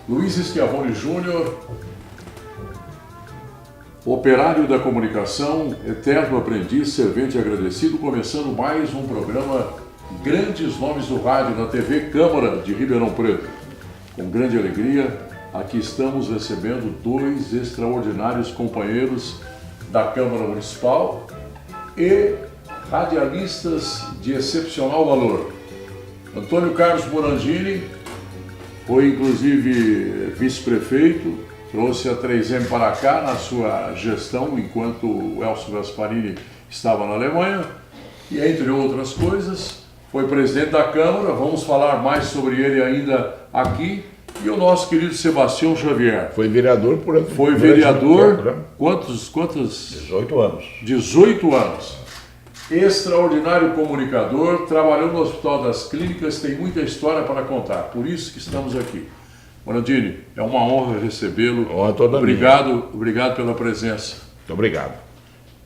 Luiz Schiavone Júnior, operário da comunicação, eterno aprendiz, servente agradecido, começando mais um programa Grandes Nomes do Rádio na TV Câmara de Ribeirão Preto. Com grande alegria, aqui estamos recebendo dois extraordinários companheiros da Câmara Municipal e radialistas de excepcional valor. Antônio Carlos Morandini foi inclusive vice-prefeito, trouxe a 3M para cá na sua gestão enquanto o Elcio Gasparini estava na Alemanha e, entre outras coisas, foi presidente da Câmara. Vamos falar mais sobre ele ainda aqui. E o nosso querido Sebastião Xavier. Foi vereador por ano. Foi vereador, quantos? 18 anos. 18 anos. Extraordinário comunicador, trabalhou no Hospital das Clínicas, tem muita história para contar, por isso que estamos aqui. Morandini, é uma honra recebê-lo. Honra toda minha. Obrigado pela presença. Muito obrigado.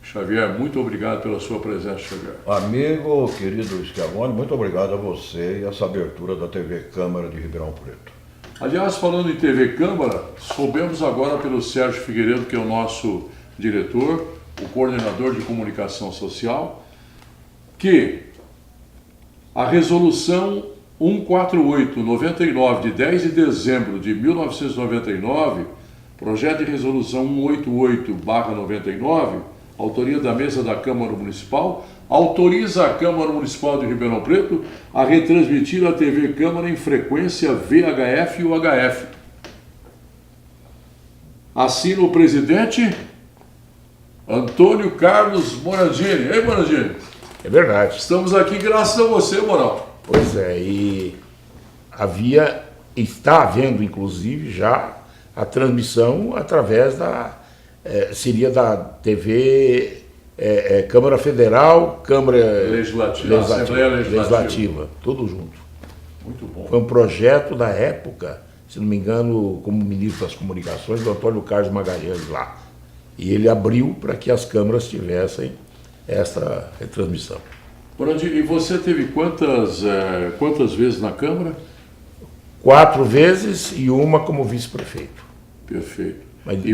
Xavier, muito obrigado pela sua presença, Xavier. Amigo, querido Schiavone, muito obrigado a você e essa abertura da TV Câmara de Ribeirão Preto. Aliás, falando em TV Câmara, soubemos agora pelo Sérgio Figueiredo, que é o nosso diretor, o coordenador de comunicação social, que a resolução 148/99 de 10 de dezembro de 1999, projeto de resolução 188/99, autoria da mesa da Câmara Municipal, autoriza a Câmara Municipal de Ribeirão Preto a retransmitir a TV Câmara em frequência VHF e UHF. Assina o presidente Antônio Carlos Morandini. Ei, Morandini? É verdade. Estamos aqui graças a você, Moral. Pois é, e está havendo inclusive já a transmissão através seria da TV Câmara Federal, Câmara Legislativa, tudo junto. Muito bom. Foi um projeto da época, se não me engano, como ministro das Comunicações, do Antônio Carlos Magalhães lá. E ele abriu para que as câmaras tivessem essa retransmissão. Morandini, e você teve quantas vezes na Câmara? 4 vezes e uma como vice-prefeito. Perfeito. Mas e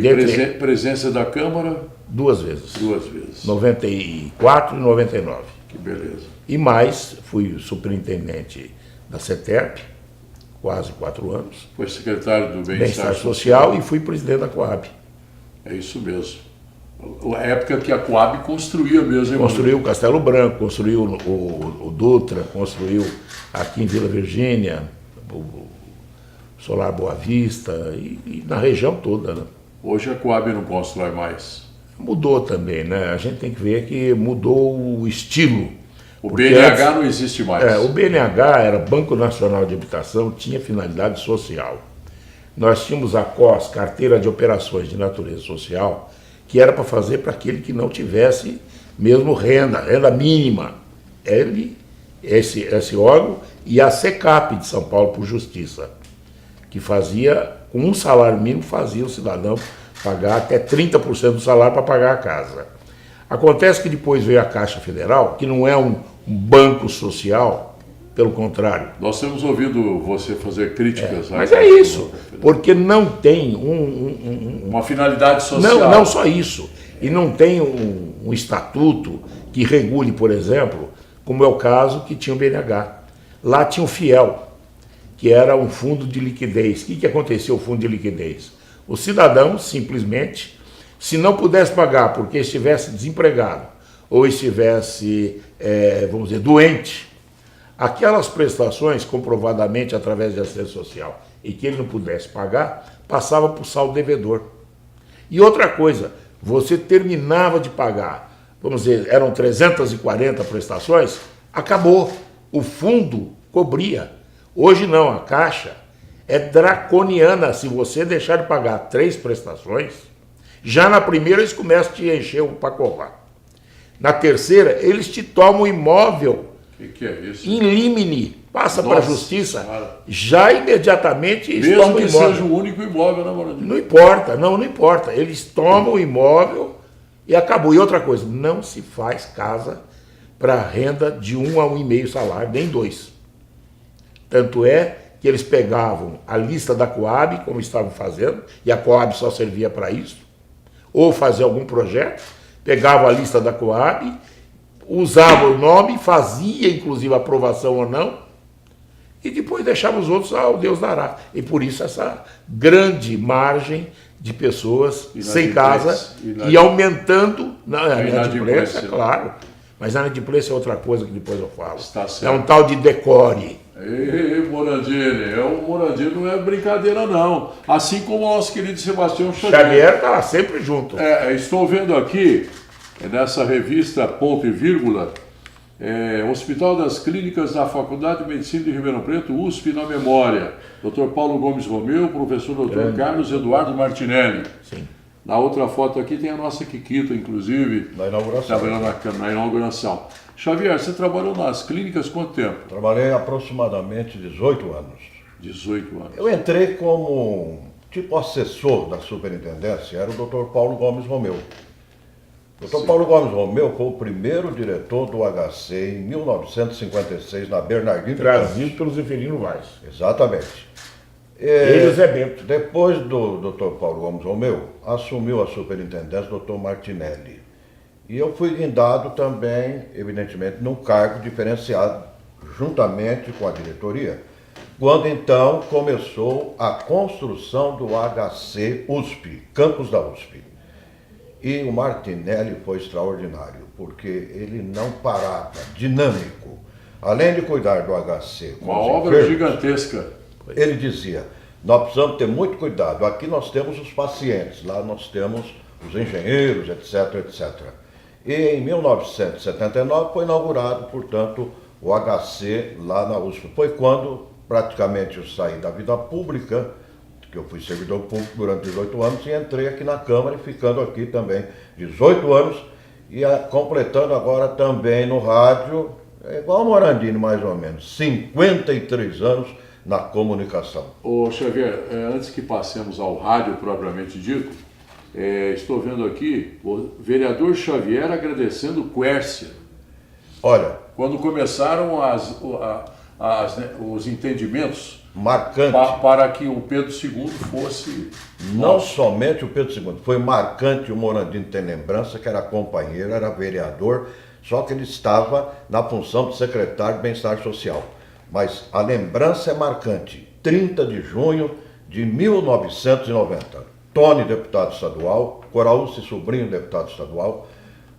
presença da Câmara? 2 vezes. 2 vezes. 94 e 99. Que beleza. E mais, fui superintendente da CETERP, quase 4 anos. Foi secretário do Bem-Estar Social e fui presidente da Coab. É isso mesmo. A época que a Coab construía mesmo. Construiu o Castelo Branco, construiu o Dutra, construiu aqui em Vila Virgínia, o Solar Boa Vista e na região toda, né? Hoje a Coab não constrói mais. Mudou também, né? A gente tem que ver que mudou o estilo. O BNH não existe mais. O BNH era Banco Nacional de Habitação, tinha finalidade social. Nós tínhamos a COS, Carteira de Operações de Natureza Social, que era para fazer para aquele que não tivesse mesmo renda mínima. Esse órgão, e a SECAP de São Paulo por Justiça, que fazia, com um salário mínimo, fazia o cidadão pagar até 30% do salário para pagar a casa. Acontece que depois veio a Caixa Federal, que não é um banco social, pelo contrário. Nós temos ouvido você fazer críticas. Mas é isso, porque não tem uma finalidade social. Não só isso. E não tem um estatuto que regule, por exemplo, como é o caso que tinha o BNH. Lá tinha o FIEL, que era um fundo de liquidez. O que aconteceu o fundo de liquidez? O cidadão, simplesmente, se não pudesse pagar porque estivesse desempregado ou estivesse, vamos dizer, doente, aquelas prestações, comprovadamente através de assistência social, e que ele não pudesse pagar, passava para o saldo devedor. E outra coisa, você terminava de pagar, vamos dizer, eram 340 prestações, acabou. O fundo cobria. Hoje não, a Caixa é draconiana. Se você deixar de pagar 3 prestações, já na primeira eles começam a te encher o pacovar. Na terceira, eles te tomam o imóvel. Que é isso? In limine, passa para a justiça, cara. Já imediatamente eles mesmo tomam o que imóvel. seja o único imóvel, né, Morandini? Não importa, não importa. Eles tomam o imóvel E acabou. E outra coisa, não se faz casa para renda de 1 a 1,5 salário, nem 2. Tanto é que eles pegavam a lista da Coab, como estavam fazendo, e a Coab só servia para isso, ou fazer algum projeto, pegavam a lista da Coab, usavam o nome, fazia inclusive aprovação ou não, e depois deixava os outros ao Deus dará. E por isso essa grande margem de pessoas sem casa e aumentando a inadimplência, claro. Mas a inadimplência é outra coisa que depois eu falo. É um tal de decore. Ei, Morandini, o Morandini não é brincadeira não. Assim como o nosso querido Sebastião Xavier está sempre junto. Estou vendo aqui, nessa revista Ponto e Vírgula, Hospital das Clínicas da Faculdade de Medicina de Ribeirão Preto, USP na memória. Dr. Paulo Gomes Romeu, professor Dr. Carlos Eduardo Martinelli. Sim. Na outra foto aqui tem a nossa Kikita, inclusive. Na inauguração. Na inauguração. Xavier, você trabalhou nas clínicas quanto tempo? Trabalhei aproximadamente 18 anos. 18 anos. Eu entrei como tipo assessor da superintendência, era o Dr. Paulo Gomes Romeu. O Dr. Paulo Gomes Romeu foi o primeiro diretor do HC em 1956, na Bernardino. Trazido pelo Zeferino Vaz. Exatamente. Ele e o Zé Bento. Depois do Dr. Paulo Gomes Romeu, assumiu a superintendência o Dr. Martinelli. E eu fui guindado também, evidentemente, num cargo diferenciado, juntamente com a diretoria, quando então começou a construção do HC USP, campus da USP. E o Martinelli foi extraordinário, porque ele não parava, dinâmico. Além de cuidar do HC... Uma obra gigantesca. Ele dizia, nós precisamos ter muito cuidado. Aqui nós temos os pacientes, lá nós temos os engenheiros, etc, etc. E em 1979 foi inaugurado, portanto, o HC lá na USP. Foi quando praticamente eu saí da vida pública, que eu fui servidor público durante 18 anos, e entrei aqui na Câmara, e ficando aqui também 18 anos, e completando agora também no rádio, igual o Morandini mais ou menos, 53 anos na comunicação. Ô Xavier, antes que passemos ao rádio propriamente dito, estou vendo aqui o vereador Xavier agradecendo o Quércia. Olha, quando começaram os entendimentos marcante para que o Pedro II fosse... Não somente o Pedro II, foi marcante, o Morandini tem lembrança que era companheiro, era vereador, só que ele estava na função de secretário de Bem-Estar Social. Mas a lembrança é marcante. 30 de junho de 1990. Tony, deputado estadual, Coraúce Sobrinho, deputado estadual,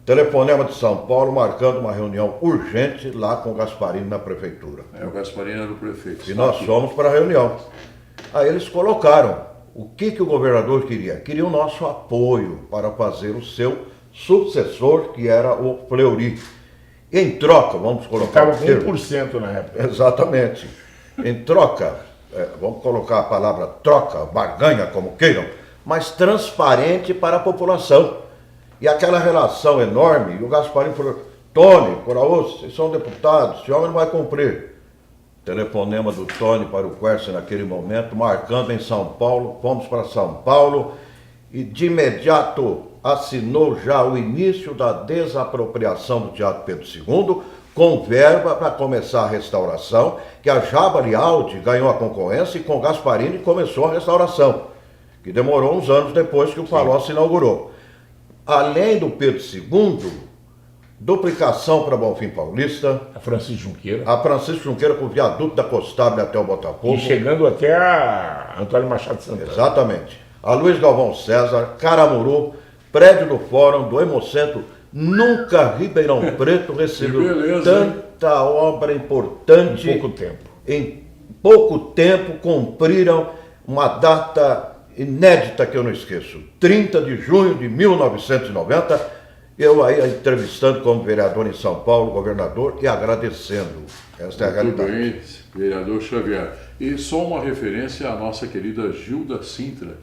telefonema de São Paulo marcando uma reunião urgente lá com o Gasparini na prefeitura. O Gasparini era o prefeito. E nós fomos para a reunião. Aí eles colocaram o que o governador queria. Queria o nosso apoio para fazer o seu sucessor, que era o Fleury. Em troca, vamos colocar... Ficava com 1% na época. Exatamente. Em troca, vamos colocar a palavra troca, barganha, como queiram, mas transparente para a população. E aquela relação enorme, e o Gasparini falou, Tony, Coraúce, vocês são deputados, esse homem não vai cumprir. Telefonema do Tony para o Quércia naquele momento, marcando em São Paulo, fomos para São Paulo, e de imediato assinou já o início da desapropriação do Teatro Pedro II, com verba para começar a restauração, que a Jabari Aldi ganhou a concorrência e com Gasparini começou a restauração, que demorou uns anos depois que o Palocci inaugurou. Além do Pedro II, duplicação para Bonfim Paulista. A Francisco Junqueira. A Francisco Junqueira com o viaduto da Costável até o Botafogo. E chegando até a Antônio Machado de Santana. Exatamente. A Luiz Galvão César, Caramuru, prédio do Fórum, do Hemocentro. Nunca Ribeirão Preto recebeu tanta obra importante. Em pouco tempo. Em pouco tempo cumpriram uma data inédita que eu não esqueço. 30 de junho de 1990, eu aí entrevistando como vereador em São Paulo, governador, e agradecendo. Esta é a realidade. Muito bem, vereador Xavier. E só uma referência à nossa querida Gilda Sintra.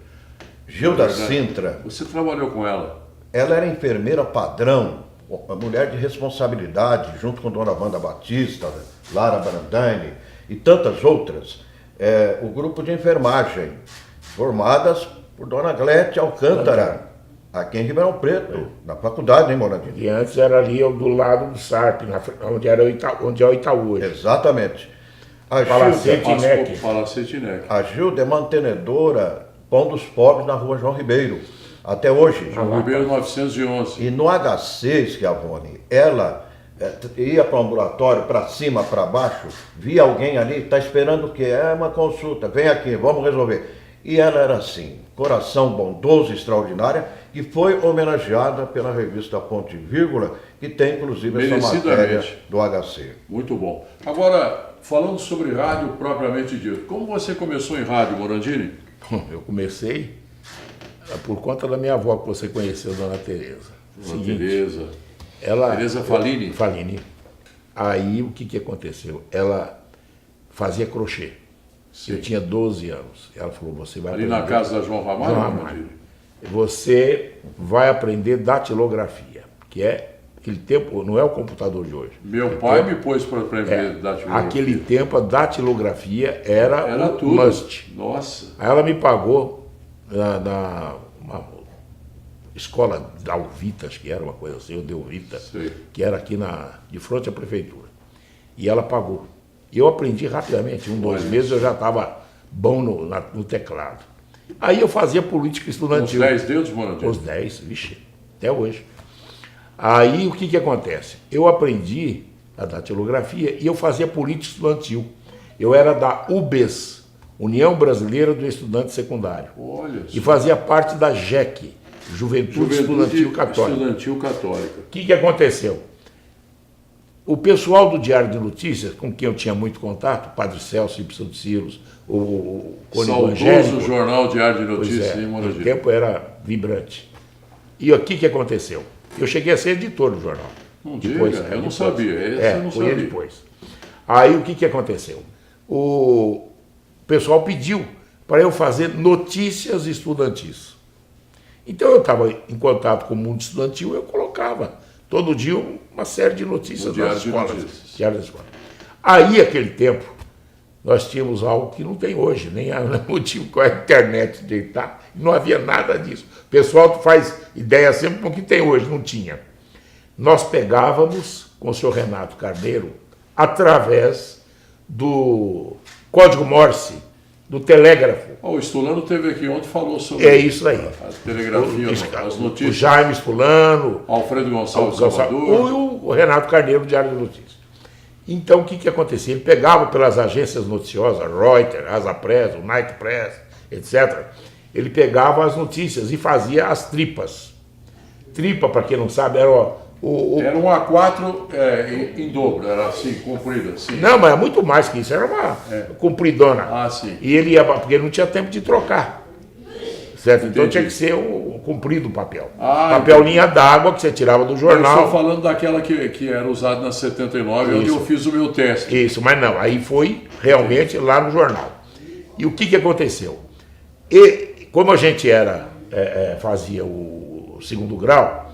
Gilda Sintra. Você trabalhou com ela? Ela era enfermeira padrão, uma mulher de responsabilidade, junto com Dona Wanda Batista, Lara Brandani e tantas outras. O grupo de enfermagem, formadas por Dona Glete Alcântara, Aqui em Ribeirão Preto, na faculdade, hein, Morandini? E antes era ali do lado do SARP, onde é o Itaú hoje. Exatamente. A Palacete Gilda, Nec. Palacete Nec. a Gilda é mantenedora Pão dos Pobres na rua João Ribeiro, até hoje. João Ribeiro 911. E no HC, Schiavone, ela ia para o ambulatório, para cima, para baixo, via alguém ali, está esperando o quê? É uma consulta, vem aqui, vamos resolver. E ela era assim, coração bondoso, extraordinária, e foi homenageada pela revista Ponto e Vírgula, que tem inclusive essa matéria do HC. Muito bom. Agora, falando sobre rádio propriamente dito, como você começou em rádio, Morandini? Eu comecei por conta da minha avó, que você conheceu, Dona Tereza. Dona Tereza. Ela, Tereza Falini? Falini. Aí, o que aconteceu? Ela fazia crochê. Sim. Eu tinha 12 anos. Ela falou, você vai Ali aprender... na casa da João Ramalho? João Ramalho. Você vai aprender datilografia, que é aquele tempo, não é o computador de hoje. Meu pai me pôs para aprender datilografia. Aquele tempo a datilografia era o tudo. must. Nossa. Aí ela me pagou na uma escola da Alvita, acho que era uma coisa assim, ou Delvita, que era aqui de frente à prefeitura. E ela pagou. E eu aprendi rapidamente, 2 meses eu já estava bom no teclado. Aí eu fazia política estudantil. Os 10 dedos, Morandini? Os 10, vixe, até hoje. Aí o que acontece? Eu aprendi a datilografia e eu fazia política estudantil. Eu era da UBES, União Brasileira do Estudante Secundário. Olha e fazia parte da JEC, Juventude Estudantil Católica. Estudantil Católica. O que aconteceu? O pessoal do Diário de Notícias, com quem eu tinha muito contato, o Padre Celso Ibsen de Silos, o Cone Evangélico... Saudoso Jornal Diário de Notícias, hein, no Morandini? tempo era vibrante. E o que aconteceu? Eu cheguei a ser editor do jornal. Não depois, diga, eu não sabia. Eu não foi sabia. depois. Aí o que aconteceu? O pessoal pediu para eu fazer notícias estudantis. Então eu estava em contato com o mundo estudantil, eu colocava todo dia uma série de notícias das escolas. Diário da escola. Aí, aquele tempo, nós tínhamos algo que não tem hoje, nem o motivo com a internet de estar, não havia nada disso. O pessoal faz ideia sempre com o que tem hoje, não tinha. Nós pegávamos com o senhor Renato Carneiro através do código Morse, do telégrafo. O Estulano teve aqui ontem, falou sobre isso aí. A telegrafia, as notícias. O Jaime Fulano, Alfredo Gonçalves Salvador. O Renato Carneiro, do Diário de Notícias. Então, o que acontecia? Ele pegava pelas agências noticiosas, Reuters, Asa Press, o Night Press, etc. Ele pegava as notícias e fazia as tripas. Tripa, para quem não sabe, era era um A4 em dobro, era assim, comprida. Assim. Não, mas é muito mais que isso, era uma compridona. Ah, sim. E ele ia, porque ele não tinha tempo de trocar. Certo? Então Entendi. tinha que ser comprido o papel. Papel entendi. Linha d'água que você tirava do jornal. Eu estou falando daquela que era usada na 79, onde eu fiz o meu teste. Isso, mas não, aí foi realmente lá no jornal. E o que aconteceu? E como a gente fazia o segundo grau,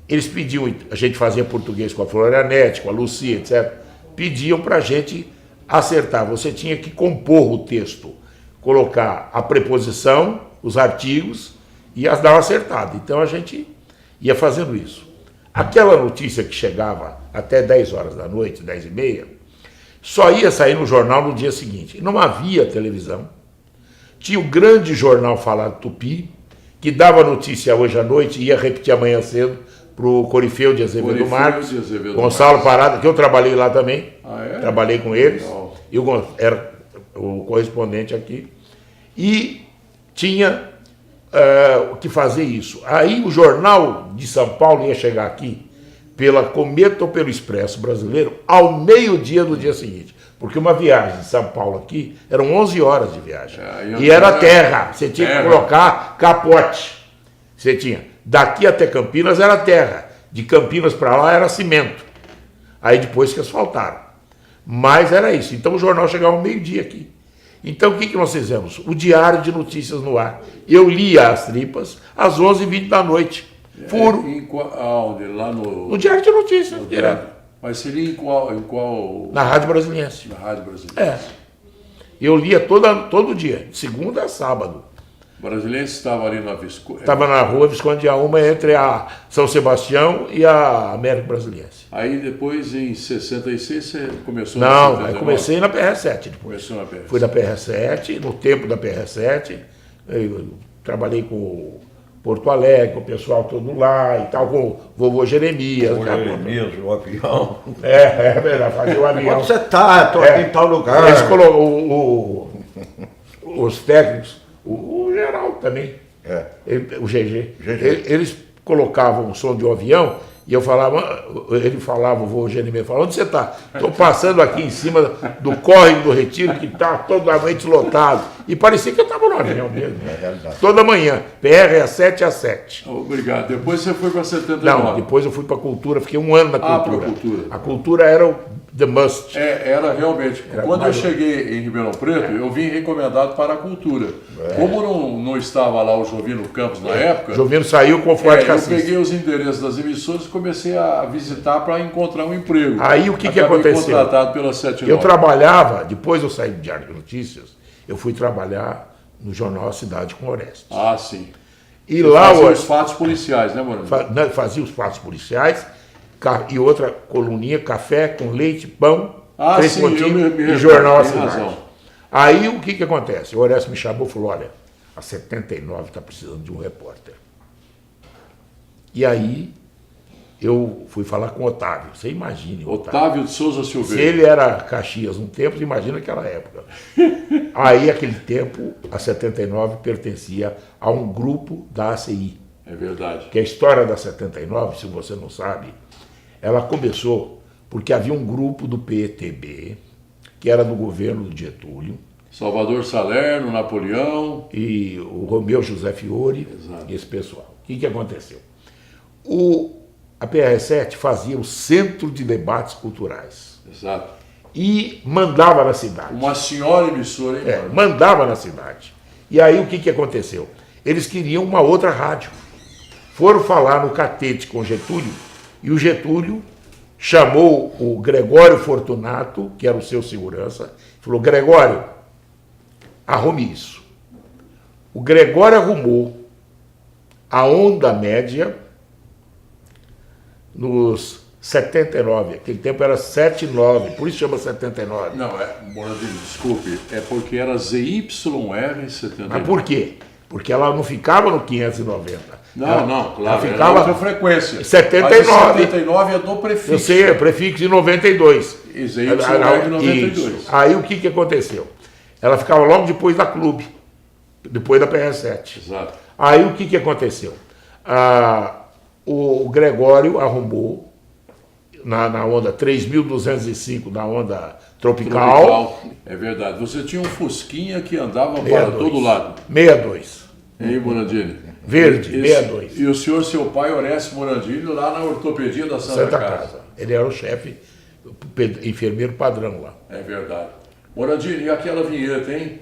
eles pediam, a gente fazia português com a Florianete, com a Lucia, etc. Pediam para a gente acertar. Você tinha que compor o texto, colocar a preposição, os artigos e dar uma acertada. Então a gente ia fazendo isso. Aquela notícia que chegava até 10 horas da noite, 10h30, só ia sair no jornal no dia seguinte. Não havia televisão. Tinha o grande jornal Falado Tupi, que dava notícia hoje à noite e ia repetir amanhã cedo para o Corifeu de Azevedo Marques, Gonçalo Parada, que eu trabalhei lá também, trabalhei com eles, e era o correspondente aqui, e tinha que fazer isso. Aí o jornal de São Paulo ia chegar aqui pela Cometa ou pelo Expresso Brasileiro ao meio-dia do dia seguinte, porque uma viagem de São Paulo aqui eram 11 horas de viagem, e era terra, você tinha que colocar capote, você tinha. Daqui até Campinas era terra, de Campinas para lá era cimento. Aí depois que asfaltaram. Mas era isso. Então o jornal chegava ao meio-dia aqui. Então o que nós fizemos? O Diário de Notícias no ar. Eu lia as tripas às 11h20 da noite. Furo. Aonde? Lá no Diário de Notícias, direto. Mas seria em qual? Na Rádio Brasiliense. Na Rádio Brasiliense. Eu lia todo dia, de segunda a sábado. Brasiliense estava ali na Visconde. Estava na rua Visconde de Auma, entre a São Sebastião e a América Brasiliense. Aí depois, em 66, você começou Não, na aí comecei na PR7 depois. Começou na PS. Fui na PR7, no tempo da PR7, eu trabalhei com o Porto Alegre, com o pessoal todo lá e tal, com o vovô Jeremias. O Jeremias, o avião. É verdade, fazia o avião. Onde você está? Estou aqui em tal lugar. Eles os técnicos, o geral também, o GG, eles colocavam o som de um avião e eu falava, ele falava, o vô Jeremias falava, onde você está? Estou passando aqui em cima do córrego do Retiro, que está totalmente lotado. E parecia que eu estava no avião mesmo. Toda manhã, PR às 7 às 7. Obrigado. Depois você foi para 79. Não, depois eu fui para a cultura, fiquei um ano na cultura. Para a cultura. A cultura era o the must. Era realmente. Quando eu cheguei em Ribeirão Preto, eu vim recomendado para a cultura. Como não estava lá o Jovino Campos na época... Jovino saiu com o Forte eu Cassis. peguei os endereços das emissoras e comecei a visitar para encontrar um emprego. Aí o que Acabei aconteceu? Contratado pela 79. Eu trabalhava, depois eu saí do Diário de Notícias, eu fui trabalhar no jornal Cidade com Orestes. Ah, sim. E Você lá fazia os fatos policiais, né, Morando? fazia os fatos policiais e outra coluninha, café com leite, pão, três sim, pontinhos me e recordo, jornal tem Cidade. razão. Aí o que acontece? O Orestes me chamou e falou, olha, a 79 está precisando de um repórter. E aí eu fui falar com o Otávio. Você imagine o Otávio de Souza Se Silveira. ele era Caxias um tempo, você imagina aquela época. Aí, aquele tempo, a 79 pertencia a um grupo da ACI. É verdade. Que a história da 79, se você não sabe, ela começou porque havia um grupo do PTB, que era do governo do Getúlio, Salvador Salerno, Napoleão. e o Romeu José Fiore, Exato. e esse pessoal. O que aconteceu? A PR7 fazia o Centro de Debates Culturais Exato. e mandava na cidade. Uma senhora emissora, hein? Mano? Mandava na cidade. E aí o que aconteceu? Eles queriam uma outra rádio. Foram falar no Catete com o Getúlio, e o Getúlio chamou o Gregório Fortunato, que era o seu segurança, falou, Gregório, arrume isso. O Gregório arrumou a onda média nos 79, aquele tempo era 79, por isso chama 79. Não, Moradinho, desculpe, é porque era ZYR 79. Mas por quê? Porque ela não ficava no 590. Não, claro, ela ficava outra frequência. 79. Mas 79 é do prefixo. Eu sei, é prefixo de 92. E ZYR de 92. Isso. Aí o que aconteceu? Ela ficava logo depois da Clube, depois da PR7. Exato. Aí o que aconteceu? O Gregório arrumou na onda 3.205, na onda tropical. É verdade. Você tinha um Fusquinha que andava 62. para todo lado. 62. Hein, Morandini? Verde, 62. E o senhor, seu pai, Orestes Morandini, lá na ortopedia da Santa Casa. Ele era o chefe, enfermeiro padrão lá. É verdade. Morandini, e aquela vinheta, hein?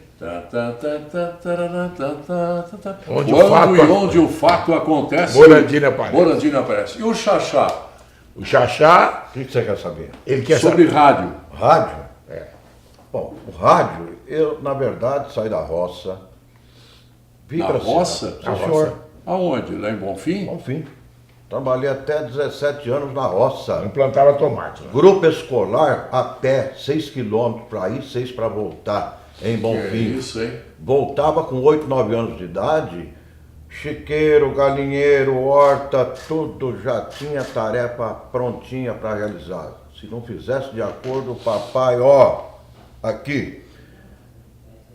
Onde o fato acontece. Morandini aparece. Morandini aparece. E o Xaxá? O Xaxá, O que você quer saber? ele quer Sobre saber. rádio. Rádio? É. Bom, o rádio, eu, na verdade, saí da roça. Vim Na pra roça? cidade. Na Sim, senhor. Aonde? Lá em Bonfim? Bom fim. Trabalhei até 17 anos na roça. Não plantava tomate. Né? Grupo escolar a pé, 6 quilômetros para ir, 6 para voltar, em Bom Que Fim. isso, hein? Voltava com 8, 9 anos de idade, chiqueiro, galinheiro, horta, tudo já tinha tarefa prontinha para realizar. Se não fizesse de acordo, o papai, aqui.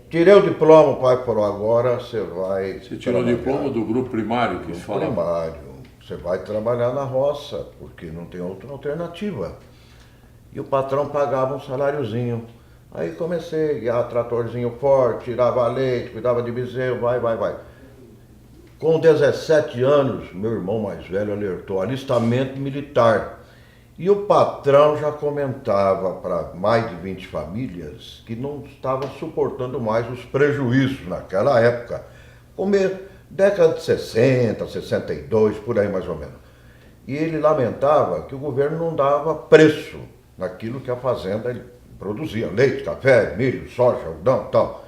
Tirei o diploma, o pai falou, agora você vai... Você tirou o diploma do grupo primário que se fala. Primário. Você vai trabalhar na roça, porque não tem outra alternativa. E o patrão pagava um saláriozinho. Aí comecei, tratorzinho forte, tirava leite, cuidava de bezerro, vai. Com 17 anos, meu irmão mais velho alertou, alistamento militar. E o patrão já comentava para mais de 20 famílias que não estava suportando mais os prejuízos naquela época. Década de 60, 62, por aí mais ou menos. E ele lamentava que o governo não dava preço naquilo que a fazenda produzia, leite, café, milho, soja, algodão e tal.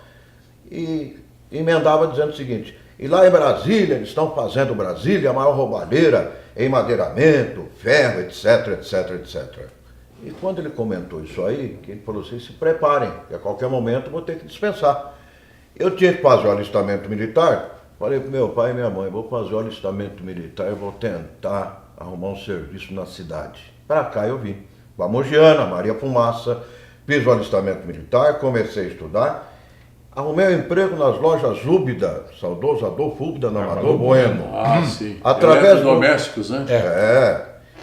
E emendava dizendo o seguinte, E lá em Brasília, eles estão fazendo Brasília a maior roubalheira em madeiramento, ferro, etc, etc, etc. E quando ele comentou isso aí, que ele falou assim, se preparem, que a qualquer momento eu vou ter que dispensar. Eu tinha que fazer o alistamento militar, falei para meu pai e minha mãe, vou fazer o alistamento militar e vou tentar arrumar um serviço na cidade. Para cá eu vim, para Mogiana, Maria Fumaça, fiz o alistamento militar, comecei a estudar, arrumei um emprego nas lojas Úbida, saudoso Adolfo Úbida, na Amador Bueno. Ah, sim. Através Eletrodomésticos, né?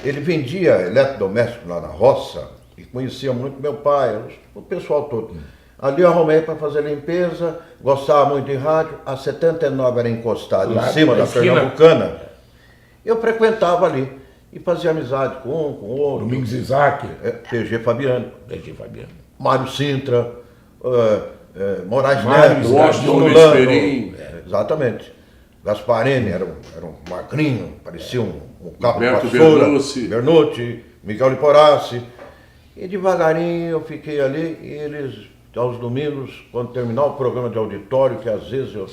Ele vendia eletrodoméstico lá na roça e conhecia muito meu pai, o pessoal todo. Ali eu arrumei para fazer limpeza, gostava muito de rádio. A 79 era encostado Lá em cima na da esquina. Pernambucana. Eu frequentava ali e fazia amizade com um, com outro. Domingos Isaac, PG Fabiano, Daqui, Fabiano. Mário Sintra, Moraes Mário Neto, Washington Luiz Lulano. Perim. Exatamente. Gasparini era um magrinho, parecia um cabo de Roberto vassoura. Bernucci. Bernucci, Miguel Liporassi. E devagarinho eu fiquei ali e eles, aos domingos, quando terminar o programa de auditório, que às vezes eu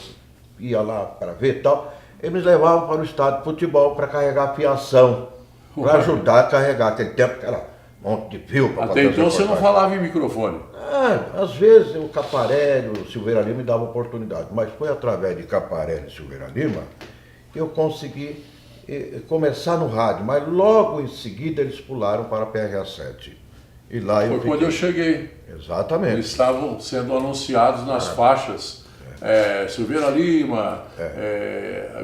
ia lá para ver e tal, eles me levavam para o estádio de futebol para carregar fiação, para ajudar a carregar aquele tempo, aquela monte de fio. Para Até então você não falava em microfone. Às vezes o Caparelli, o Silveira Lima me dava oportunidade, mas foi através de Caparelli e Silveira Lima que eu consegui começar no rádio, mas logo em seguida eles pularam para a PRA7. E lá eu Foi fiquei. quando eu cheguei. Exatamente. Eles estavam sendo anunciados nas faixas. Silveira Lima,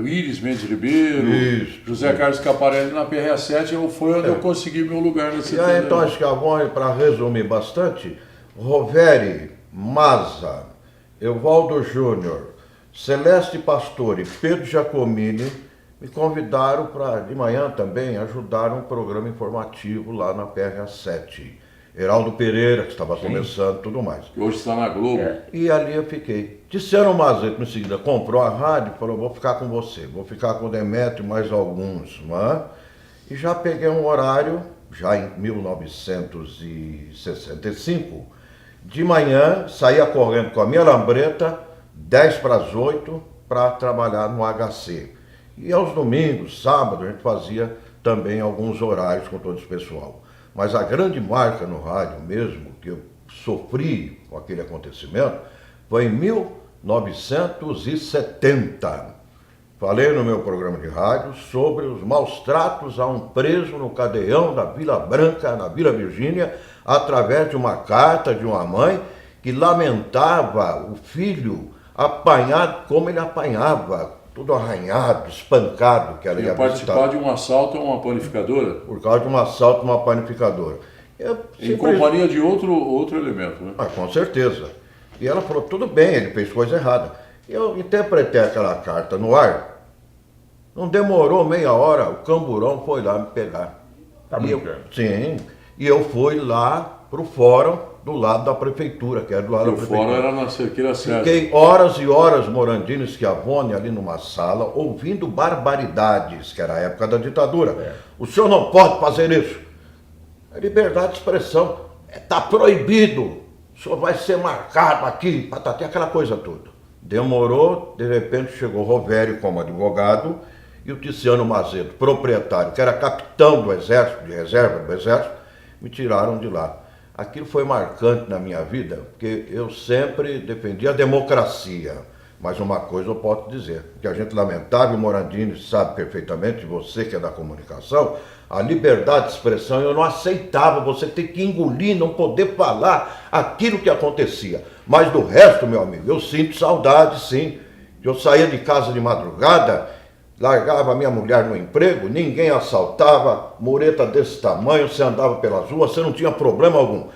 Iris Mendes Ribeiro, Isso. José Carlos Caparelli na PRA7, foi onde eu consegui meu lugar nesse E aí, então, acho que para resumir bastante, Roveri, Maza, Evaldo Júnior, Celeste Pastore e Pedro Giacomini me convidaram para, de manhã também, ajudar um programa informativo lá na PRA7. Heraldo Pereira, que estava começando, tudo mais. Que hoje está na Globo. E ali eu fiquei. Disseram Mazeto em seguida, comprou a rádio, falou, vou ficar com você, vou ficar com o Demetrio mais alguns, não é? E já peguei um horário, já em 1965, de manhã, saía correndo com a minha lambreta, 10 para as 8, para trabalhar no HC. E aos domingos, sábado, a gente fazia também alguns horários com todo esse pessoal. Mas a grande marca no rádio mesmo, que eu sofri com aquele acontecimento, foi em 1970. Falei no meu programa de rádio sobre os maus tratos a um preso no cadeião da Vila Branca, na Vila Virgínia, através de uma carta de uma mãe que lamentava o filho apanhado como ele apanhava, tudo arranhado, espancado, que ela ia participar de um assalto a uma panificadora. por causa de um assalto a uma panificadora. Em companhia de outro elemento, né? Com certeza. E ela falou, tudo bem, ele fez coisa errada. Eu interpretei aquela carta no ar, não demorou meia hora, o camburão foi lá me pegar. Tá brincando? Sim, e eu fui lá pro fórum do lado da prefeitura, que era do lado da O prefeitura. fórum era na Cerqueira Sérgio. Fiquei horas e horas, Morandini Schiavone, ali numa sala, ouvindo barbaridades, que era a época da ditadura. O senhor não pode fazer isso. É liberdade de expressão. Está proibido. O senhor vai ser marcado aqui, patati, aquela coisa toda. Demorou, de repente chegou Roveri como advogado e o Tiziano Mazeto, proprietário, que era capitão do Exército, de reserva do Exército, me tiraram de lá. Aquilo foi marcante na minha vida, porque eu sempre defendi a democracia. Mas uma coisa eu posso dizer, que a gente lamentável, o Morandini sabe perfeitamente, você que é da comunicação, a liberdade de expressão eu não aceitava, você ter que engolir, não poder falar aquilo que acontecia. Mas do resto, meu amigo, eu sinto saudade, sim. Eu saía de casa de madrugada, largava minha mulher no emprego, ninguém assaltava, mureta desse tamanho, você andava pelas ruas, você não tinha problema algum.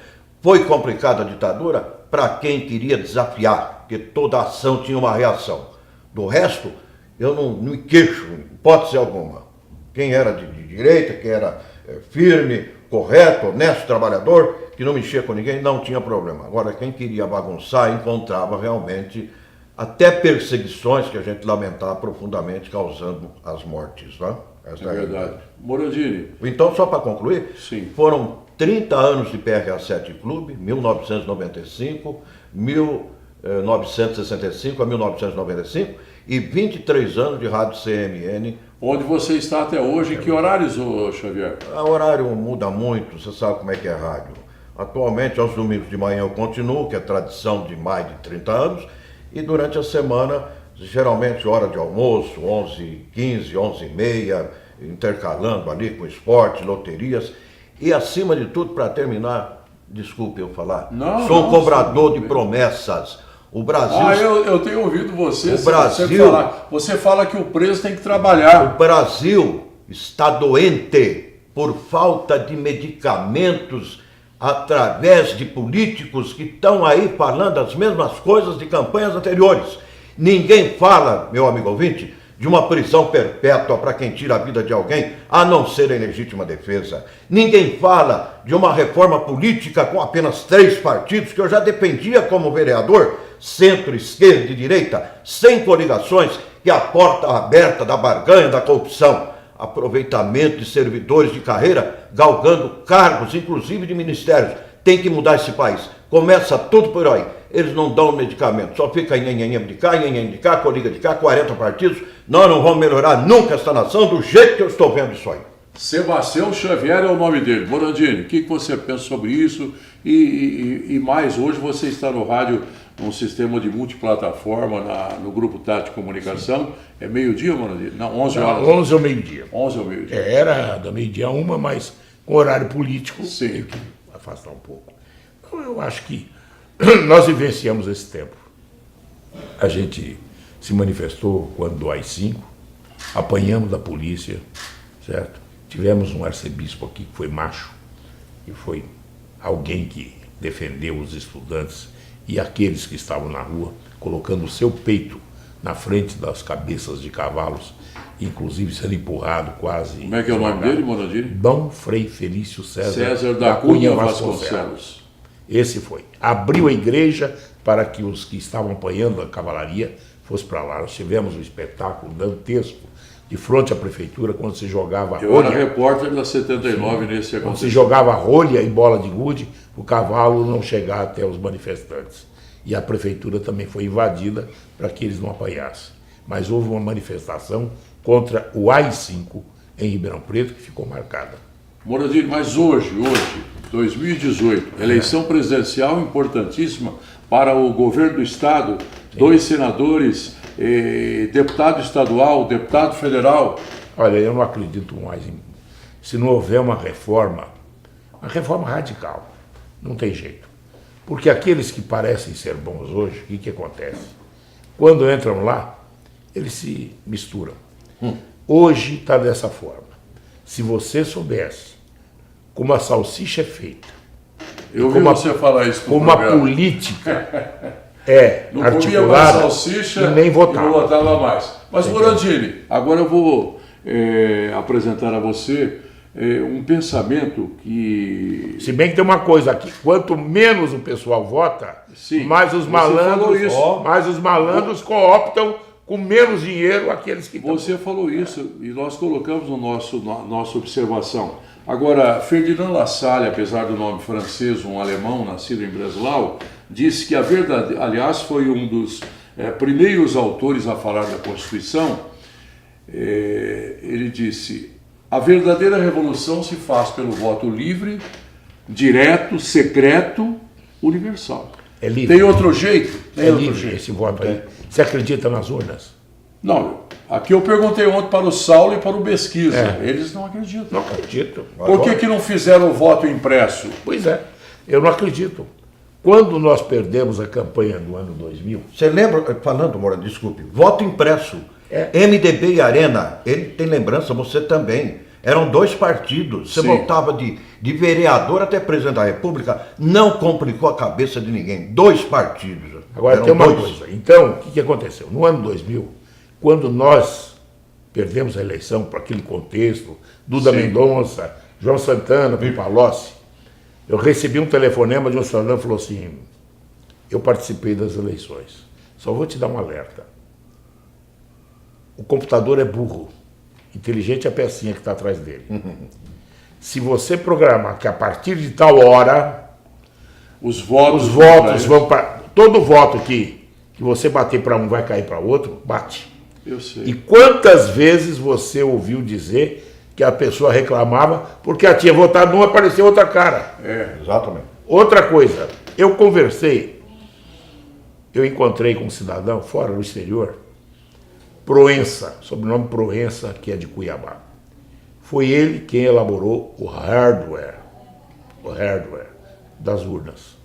Foi complicada a ditadura para quem queria desafiar, porque toda ação tinha uma reação. Do resto, eu não me queixo, hipótese alguma. Quem era de direita, quem era firme, correto, honesto, trabalhador, que não mexia com ninguém, não tinha problema. Agora, quem queria bagunçar, encontrava realmente até perseguições que a gente lamentava profundamente, causando as mortes. Né? Essa é verdade. Morandini. Então, só para concluir, Sim. Foram 30 anos de PRA7 Clube, 1995, 1965 a 1995, e 23 anos de rádio CMN. Onde você está até hoje, em que horários, ô Xavier? O horário muda muito, você sabe como é que é rádio. Atualmente, aos domingos de manhã eu continuo, que é tradição de mais de 30 anos, e durante a semana, geralmente hora de almoço, 11h15, 11h30, intercalando ali com esporte, loterias, e acima de tudo, para terminar, desculpe eu falar, sou um cobrador de promessas. O Brasil... eu tenho ouvido você, o Brasil, você fala que o preso tem que trabalhar. O Brasil está doente por falta de medicamentos através de políticos que estão aí falando as mesmas coisas de campanhas anteriores. Ninguém fala, meu amigo ouvinte, de uma prisão perpétua para quem tira a vida de alguém, a não ser em legítima defesa. Ninguém fala de uma reforma política com apenas 3 partidos, que eu já defendia como vereador, centro, esquerda e direita, sem coligações, que é a porta aberta da barganha, da corrupção. Aproveitamento de servidores de carreira, galgando cargos, inclusive de ministérios. Tem que mudar esse país. Começa tudo por aí. Eles não dão medicamento, só fica nhenhenhen de cá, coliga de cá, 40 partidos. Nós não vamos melhorar nunca esta nação do jeito que eu estou vendo isso aí. Sebastião Xavier é o nome dele. Morandini, o que você pensa sobre isso? E mais, hoje você está no rádio, num sistema de multiplataforma, no Grupo Tati Comunicação. É meio-dia, Morandini? Não, 11 horas. 11 ao meio-dia. 11 ao meio-dia. Era da meio-dia a 1, mas com horário político, sim, tem que afastar um pouco. Então, eu acho que nós vivenciamos esse tempo. A gente se manifestou quando do AI-5, apanhamos da polícia, certo? Tivemos um arcebispo aqui que foi macho, e foi alguém que defendeu os estudantes e aqueles que estavam na rua, colocando o seu peito na frente das cabeças de cavalos, inclusive sendo empurrado quase. Como é que é o nome dele, Morandini? Dom Frei Felício César da Cunha Vasconcelos. Esse foi. Abriu a igreja para que os que estavam apanhando a cavalaria fossem para lá. Nós tivemos um espetáculo dantesco de frente à prefeitura, quando se jogava rolha. Eu era repórter da 79 nesse acontecimento. Quando se jogava rolha e bola de gude, o cavalo não chegava até os manifestantes. E a prefeitura também foi invadida para que eles não apanhassem. Mas houve uma manifestação contra o AI-5 em Ribeirão Preto, que ficou marcada. Morandini, mas hoje, 2018, eleição presidencial importantíssima para o governo do Estado, 2 senadores, deputado estadual, deputado federal. Olha, eu não acredito mais se não houver uma reforma radical, não tem jeito. Porque aqueles que parecem ser bons hoje, o que acontece? Quando entram lá, eles se misturam. Hoje está dessa forma. Se você soubesse como a salsicha é feita, eu vi você falar isso como a política é não articulada, comia mais salsicha e nem votava. E não votava mais. Mas, Morandini, agora eu vou apresentar a você um pensamento que... Se bem que tem uma coisa aqui, quanto menos o pessoal vota, sim, mais os malandros cooptam com menos dinheiro aqueles que... Você falou isso e nós colocamos no nossa observação. Agora, Ferdinand Lassalle, apesar do nome francês, um alemão nascido em Breslau, disse que a verdade, aliás, foi um dos primeiros autores a falar da Constituição. Ele disse: a verdadeira revolução se faz pelo voto livre, direto, secreto, universal. É livre. Tem outro jeito? É livre esse voto aí. Você acredita nas urnas? Não, aqui eu perguntei ontem para o Saulo e para o Besquisa. Eles não acreditam. Não acredito. Por que não fizeram o voto impresso? Pois é, eu não acredito. Quando nós perdemos a campanha do ano 2000... Você lembra, falando, Moura, desculpe, voto impresso, MDB e Arena, ele tem lembrança, você também. Eram 2 partidos, você voltava de vereador até presidente da República, não complicou a cabeça de ninguém. 2 partidos. Agora tem uma coisa, então, o que aconteceu? No ano 2000, quando nós perdemos a eleição para aquele contexto, Duda Mendonça, João Santana, Palocci, eu recebi um telefonema de um cidadão que falou assim: eu participei das eleições, só vou te dar um alerta. O computador é burro, inteligente é a pecinha que está atrás dele. Se você programar que a partir de tal hora, os votos vão para... Todo voto que você bater para um vai cair para outro, bate. Eu sei. E quantas vezes você ouviu dizer que a pessoa reclamava porque ela tinha votado num, apareceu outra cara? Exatamente. Outra coisa, eu encontrei com um cidadão fora no exterior, Proença, sobrenome Proença, que é de Cuiabá. Foi ele quem elaborou o hardware das urnas.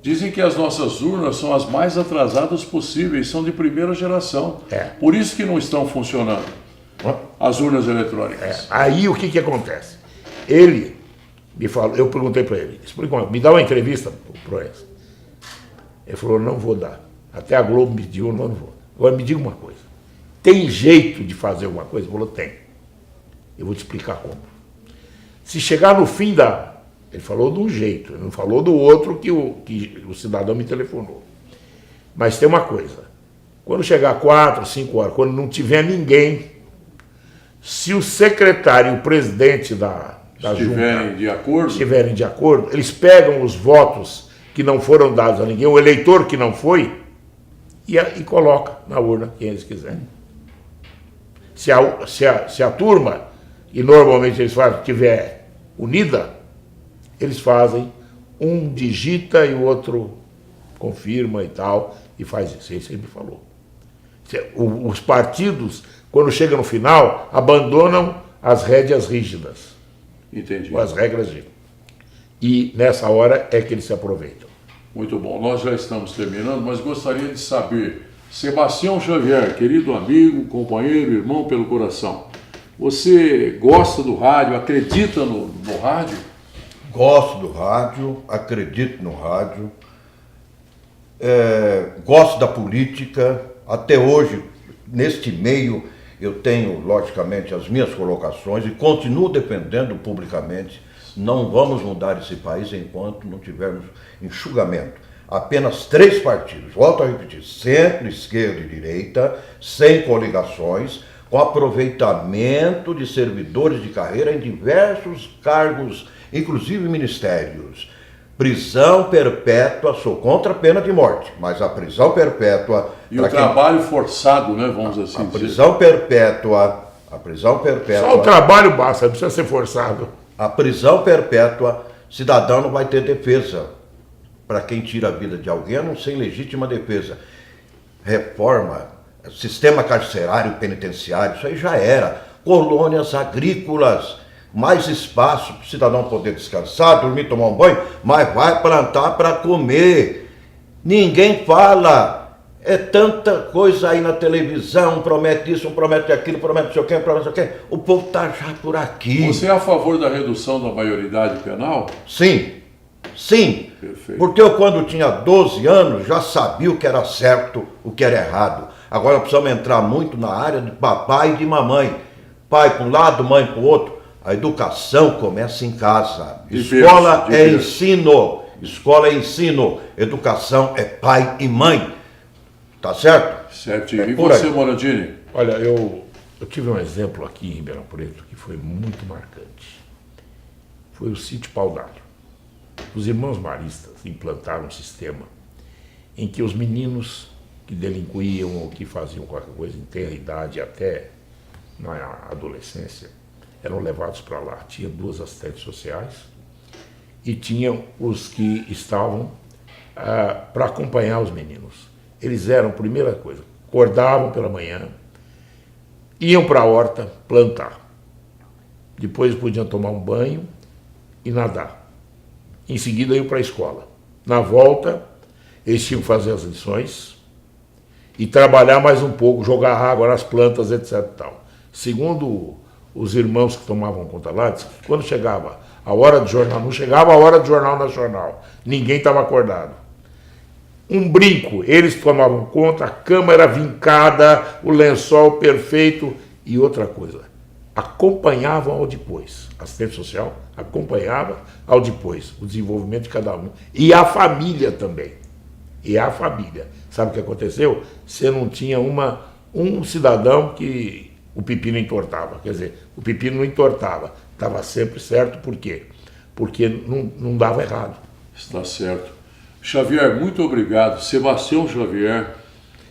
Dizem que as nossas urnas são as mais atrasadas possíveis, são de primeira geração. Por isso que não estão funcionando as urnas eletrônicas. Aí o que acontece? Ele me falou, eu perguntei para ele, me dá uma entrevista, Proença. Ele falou, não vou dar. Até a Globo me pediu, não vou. Agora me diga uma coisa. Tem jeito de fazer alguma coisa? Ele falou, tem. Eu vou te explicar como. Se chegar no fim da... Ele falou de um jeito, ele não falou do outro que o cidadão me telefonou. Mas tem uma coisa. Quando chegar 4, 5 horas, quando não tiver ninguém, se o secretário e o presidente da estiverem de acordo, eles pegam os votos que não foram dados a ninguém, o eleitor que não foi, e coloca na urna quem eles quiserem. Se a turma, e normalmente eles fazem, estiver unida, eles fazem, um digita e o outro confirma e tal, e faz isso. Ele sempre falou. Os partidos, quando chegam no final, abandonam as rédeas rígidas. Entendi. As regras rígidas. E nessa hora é que eles se aproveitam. Muito bom. Nós já estamos terminando, mas gostaria de saber, Sebastião Xavier, querido amigo, companheiro, irmão pelo coração, você gosta do rádio, acredita no rádio? Gosto do rádio, acredito no rádio, gosto da política. Até hoje, neste meio, eu tenho, logicamente, as minhas colocações e continuo defendendo publicamente. Não vamos mudar esse país enquanto não tivermos enxugamento. Apenas 3 partidos, volto a repetir, centro, esquerda e direita, sem coligações, com aproveitamento de servidores de carreira em diversos cargos, inclusive ministérios. Prisão perpétua, sou contra a pena de morte, mas a prisão perpétua... E o trabalho forçado, né, vamos assim dizer. A prisão perpétua... Só o trabalho basta, não precisa ser forçado. A prisão perpétua, cidadão não vai ter defesa. Para quem tira a vida de alguém, a não ser em legítima defesa. Reforma, sistema carcerário penitenciário, isso aí já era. Colônias agrícolas, mais espaço para o cidadão poder descansar, dormir, tomar um banho, mas vai plantar para comer. Ninguém fala. É tanta coisa aí na televisão, promete isso, promete aquilo, promete não sei o quê, promete não sei o quê. O povo está já por aqui. Você é a favor da redução da maioridade penal? Sim, sim. Perfeito. Porque eu, quando tinha 12 anos, já sabia o que era certo, o que era errado. Agora precisamos entrar muito na área de papai e de mamãe. Pai para um lado, mãe para o outro. A educação começa em casa. Escola é ensino. Escola é ensino. Educação é pai e mãe. Tá certo? Certinho. E você, Morandini? Olha, eu tive um exemplo aqui em Ribeirão Preto que foi muito marcante. Foi o sítio Pau d'Alho. Os irmãos maristas implantaram um sistema em que os meninos que delinquiam ou que faziam qualquer coisa em tenra idade até na adolescência eram levados para lá. Tinha 2 assistentes sociais e tinham os que estavam para acompanhar os meninos. Eles eram, primeira coisa, acordavam pela manhã, iam para a horta plantar. Depois podiam tomar um banho e nadar. Em seguida iam para a escola. Na volta, eles tinham que fazer as lições e trabalhar mais um pouco, jogar água nas plantas, etc. Tal. Segundo os irmãos que tomavam conta lá, quando chegava a hora do jornal, não chegava a hora do Jornal Nacional, ninguém estava acordado. Um brinco, eles tomavam conta, a cama era vincada, o lençol perfeito e outra coisa, acompanhavam ao depois, assistente social acompanhava ao depois o desenvolvimento de cada um e a família também, sabe o que aconteceu? Você não tinha um cidadão que o pepino entortava, quer dizer, o pepino não entortava, estava sempre certo, por quê? Porque não dava errado. Está certo. Xavier, muito obrigado. Sebastião Xavier,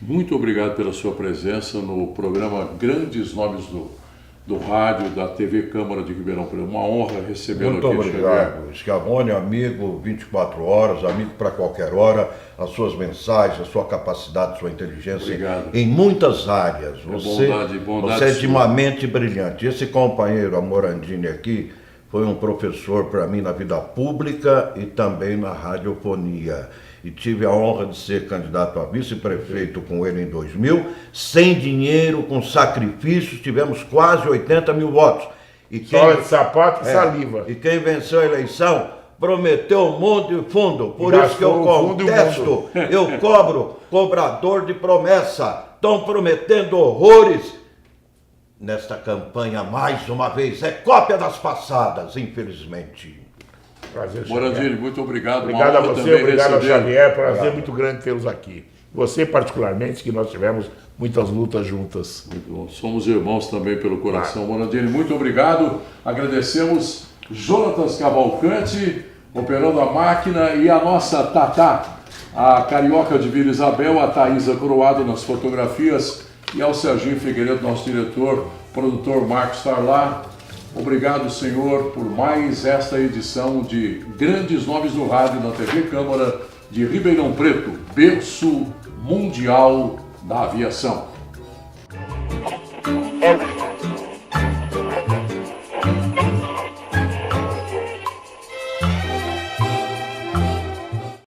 muito obrigado pela sua presença no programa Grandes Nomes do rádio, da TV Câmara de Ribeirão Preto. Uma honra recebê-lo aqui. Muito obrigado. Schiavone, amigo, 24 horas, amigo para qualquer hora, as suas mensagens, a sua capacidade, a sua inteligência. Obrigado. Em muitas áreas. Você é de uma mente brilhante. Esse companheiro, a Morandini aqui, foi um professor para mim na vida pública e também na radiofonia. E tive a honra de ser candidato a vice-prefeito com ele em 2000, sem dinheiro, com sacrifícios, tivemos quase 80 mil votos. E sola de sapato e saliva. E quem venceu a eleição prometeu um monte de fundo, por isso que eu contesto, eu cobrador de promessa. Estão prometendo horrores nesta campanha mais uma vez, é cópia das passadas, infelizmente. Prazer, Morandini, muito obrigado. Obrigado a você, obrigado ao Xavier, prazer muito grande tê-los aqui. Você particularmente, que nós tivemos muitas lutas juntas. Muito bom. Somos irmãos também pelo coração. Morandini, muito obrigado. Agradecemos Jonatas Cavalcante, operando a máquina, e a nossa Tatá, a carioca de Vila Isabel, a Thaísa Coroado nas fotografias, e ao Serginho Figueiredo, nosso diretor, produtor Marcos Tarlar. Obrigado, Senhor, por mais esta edição de Grandes Nomes do Rádio na TV Câmara de Ribeirão Preto, berço mundial da aviação.